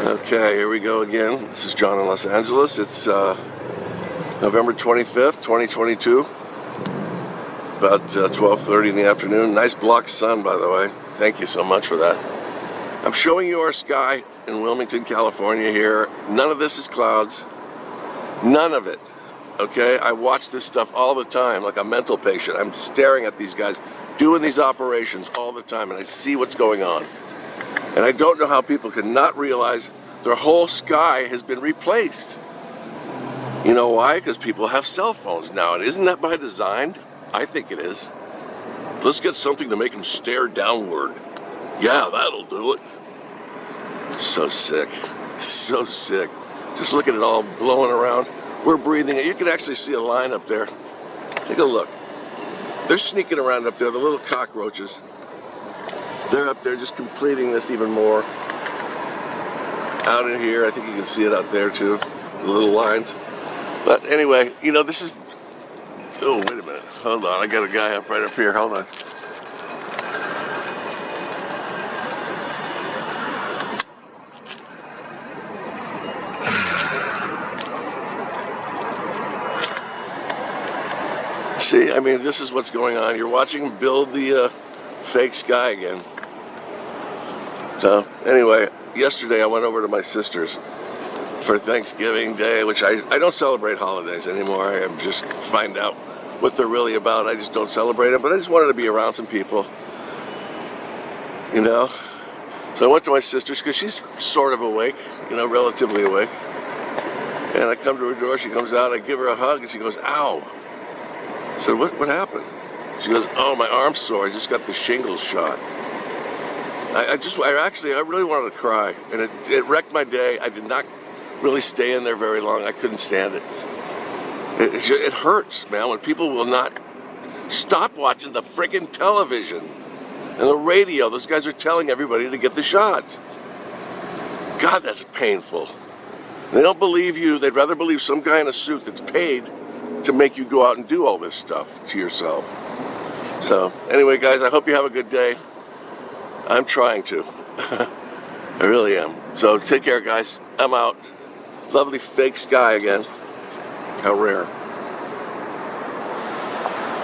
Okay, here we go again. This is John in Los Angeles. It's November 25th, 2022. About 12:30 in the afternoon. Nice block of sun, by the way. Thank you so much for that. I'm showing you our sky in Wilmington, California here. None of this is clouds. None of it. Okay? I watch this stuff all the time like a mental patient. I'm staring at these guys doing these operations all the time, and I see what's going on. And I don't know how people can not realize their whole sky has been replaced. You know why? Because people have cell phones now, and isn't that by design? I think it is. Let's get something to make them stare downward. Yeah, that'll do it. So sick. So sick. Just look at it all blowing around. We're breathing it. You can actually see a line up there. Take a look. They're sneaking around up there, the little cockroaches. They're up there just completing this even more. Out in here, I think you can see it out there too, the little lines. But anyway, you know, this is, oh, wait a minute. Hold on, I got a guy up right up here. Hold on. See, I mean, this is what's going on. You're watching them build the fake sky again. So, anyway, yesterday I went over to my sister's for Thanksgiving Day, which I don't celebrate holidays anymore. I just find out what they're really about. I just don't celebrate them, but I just wanted to be around some people, you know. So I went to my sister's because she's sort of awake, you know, relatively awake. And I come to her door, she comes out, I give her a hug, and she goes, ow. I said, what happened? She goes, oh, my arm's sore. I just got the shingles shot. I really wanted to cry, and it wrecked my day. I did not really stay in there very long. I couldn't stand it. It hurts, man, when people will not stop watching the friggin' television and the radio. Those guys are telling everybody to get the shots. God, that's painful. They don't believe you. They'd rather believe some guy in a suit that's paid to make you go out and do all this stuff to yourself. So, anyway, guys, I hope you have a good day. I'm trying to. I really am. So take care, guys. I'm out. Lovely fake sky again. How rare.